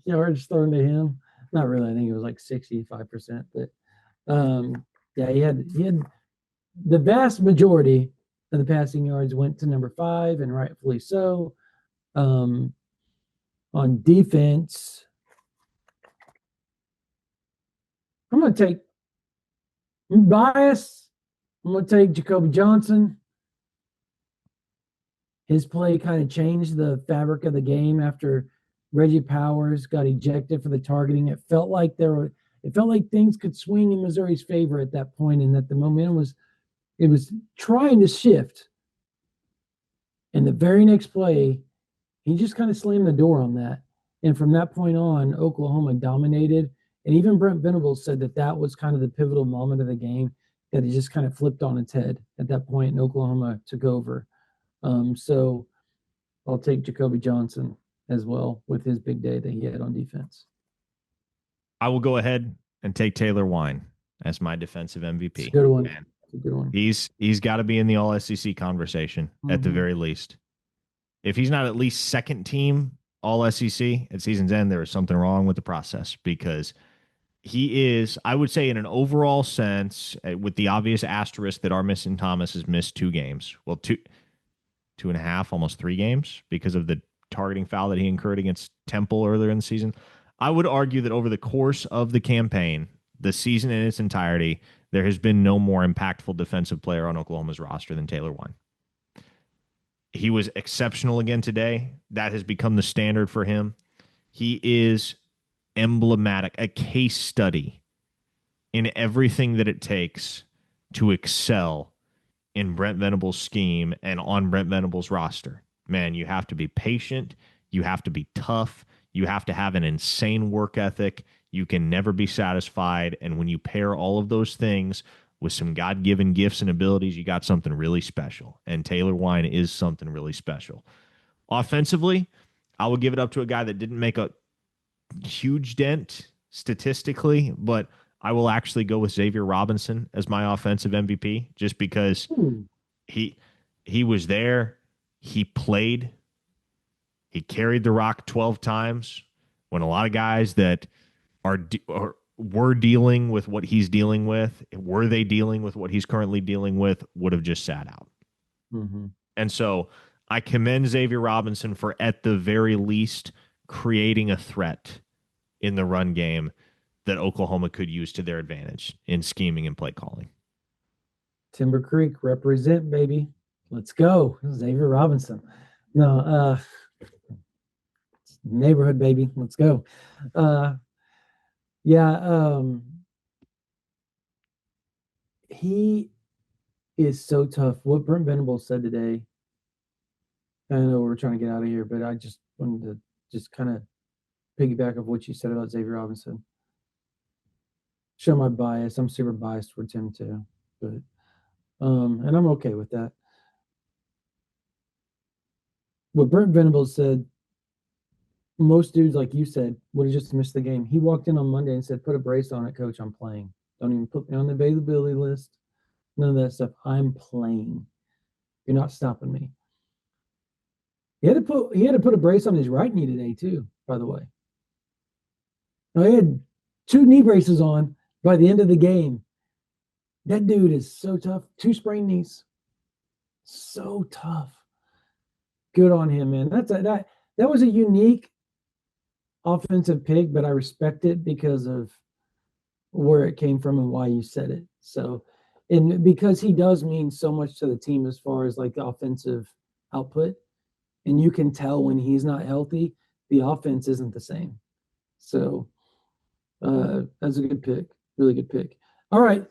yards thrown to him. Not really. I think it was like 65%. But yeah, he had the vast majority of the passing yards went to number 5, and rightfully so. On defense, I'm going to take bias. I'm going to take Jacoby Johnson. His play kind of changed the fabric of the game after Reggie Powers got ejected for the targeting. It felt like things could swing in Missouri's favor at that point, and that the momentum was trying to shift. And the very next play, he just kind of slammed the door on that. And from that point on, Oklahoma dominated. And even Brent Venables said that was kind of the pivotal moment of the game, that it just kind of flipped on its head at that point, and Oklahoma took over. So I'll take Jacoby Johnson as well with his big day that he had on defense. I will go ahead and take Taylor Wine as my defensive MVP. It's a good one. Man, it's a good one. He's got to be in the All SEC conversation at the very least. If he's not at least second team All SEC at season's end, there is something wrong with the process, because he is, I would say, in an overall sense, with the obvious asterisk that Armisen Thomas has missed 2 games. Well, 2.5, almost 3 games because of the targeting foul that he incurred against Temple earlier in the season. I would argue that over the course of the campaign, the season in its entirety, there has been no more impactful defensive player on Oklahoma's roster than Taylor Wine. He was exceptional again today. That has become the standard for him. He is emblematic, a case study in everything that it takes to excel in Brent Venables' scheme and on Brent Venables' roster. Man, you have to be patient. You have to be tough. You have to have an insane work ethic. You can never be satisfied. And when you pair all of those things with some God-given gifts and abilities, you got something really special. And Taylor Wine is something really special. Offensively, I will give it up to a guy that didn't make a huge dent statistically, but I will actually go with Xavier Robinson as my offensive MVP just because he was there, he played, he carried the rock 12 times when a lot of guys that were dealing with what he's dealing with, were they dealing with what he's currently dealing with, would have just sat out. Mm-hmm. And so I commend Xavier Robinson for, at the very least, creating a threat in the run game that Oklahoma could use to their advantage in scheming and play calling. Timber Creek, represent, baby. Let's go. Xavier Robinson. No, neighborhood, baby. Let's go. He is so tough. What Brent Venables said today, I know we're trying to get out of here, but I just wanted to just kind of piggyback of what you said about Xavier Robinson. Show my bias. I'm super biased towards him too, but and I'm okay with that. What Brent Venables said, most dudes, like you said, would have just missed the game. He walked in on Monday and said, "Put a brace on it, coach. I'm playing. Don't even put me on the availability list. None of that stuff. I'm playing. You're not stopping me." He had to put a brace on his right knee today too, by the way. Now, he had 2 knee braces on by the end of the game. That dude is so tough. 2 sprained knees. So tough. Good on him, man. That was a unique offensive pick, but I respect it because of where it came from and why you said it. So, and because he does mean so much to the team as far as like the offensive output, and you can tell when he's not healthy, the offense isn't the same. So, that's a good pick. Really good pick. All right.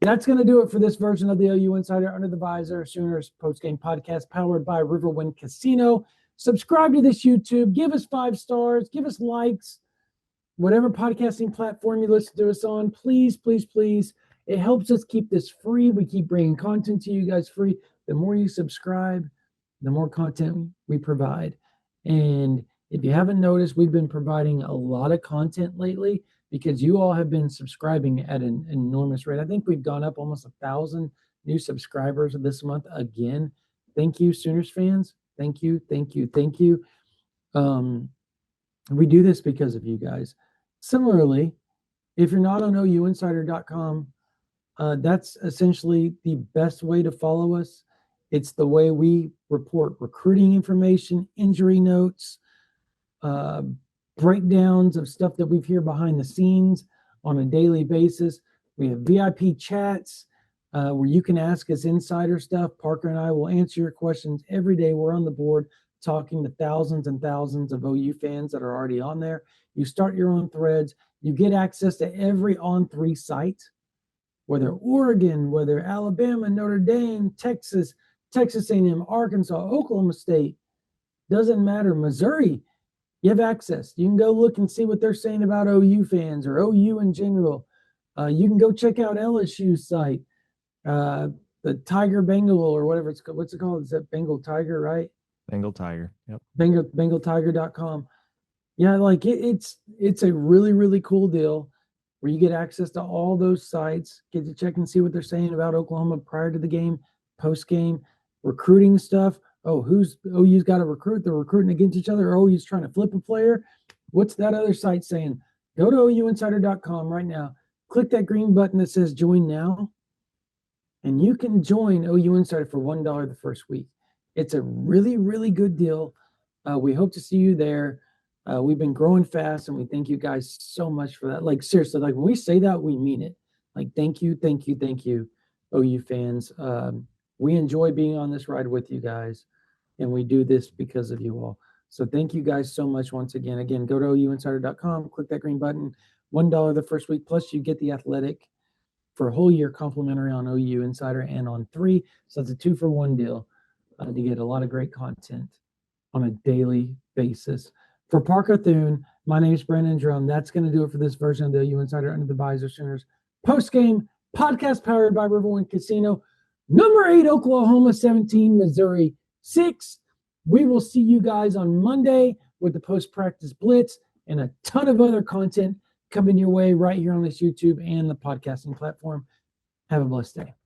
That's going to do it for this version of the OU Insider Under the Visor Sooners postgame podcast powered by Riverwind Casino. Subscribe to this YouTube. Give us 5 stars. Give us likes. Whatever podcasting platform you listen to us on, please, please, please. It helps us keep this free. We keep bringing content to you guys free. The more you subscribe, the more content we provide. And if you haven't noticed, we've been providing a lot of content lately because you all have been subscribing at an enormous rate. I think we've gone up almost 1,000 new subscribers this month again. Thank you, Sooners fans. Thank you, thank you, thank you. We do this because of you guys. Similarly, if you're not on OUinsider.com, that's essentially the best way to follow us. It's the way we report recruiting information, injury notes, breakdowns of stuff that we've heard behind the scenes on a daily basis. We have VIP chats where you can ask us insider stuff. Parker and I will answer your questions every day. We're on the board talking to thousands and thousands of OU fans that are already on there. You start your own threads. You get access to every On3 site, whether Oregon, whether Alabama, Notre Dame, Texas A&M, Arkansas, Oklahoma State, doesn't matter. Missouri, you have access. You can go look and see what they're saying about OU fans or OU in general. You can go check out LSU's site, the Tiger Bengal or whatever it's called. What's it called? Is that Bengal Tiger, right? Bengal Tiger. Yep. BengalTiger.com. Yeah, like it's a really, really cool deal where you get access to all those sites, get to check and see what they're saying about Oklahoma prior to the game, post game, recruiting stuff. Oh, OU's got to recruit? They're recruiting against each other. Or OU's trying to flip a player. What's that other site saying? Go to OUinsider.com right now. Click that green button that says join now. And you can join OU Insider for $1 the first week. It's a really, really good deal. We hope to see you there. We've been growing fast, and we thank you guys so much for that. Like, seriously, like when we say that, we mean it. Like, thank you, thank you, thank you, OU fans. We enjoy being on this ride with you guys, and we do this because of you all. So thank you guys so much once again. Again, go to OUinsider.com, click that green button, $1 the first week, plus you get the Athletic for a whole year complimentary on OU Insider and on 3. So it's a 2-for-1 deal to get a lot of great content on a daily basis. For Parker Thune, my name is Brandon Drum. That's going to do it for this version of the OU Insider Under the Visor Sooners post-game podcast powered by Riverwind Casino. Number 8, Oklahoma 17, Missouri 6. We will see you guys on Monday with the post-practice blitz and a ton of other content coming your way right here on this YouTube and the podcasting platform. Have a blessed day.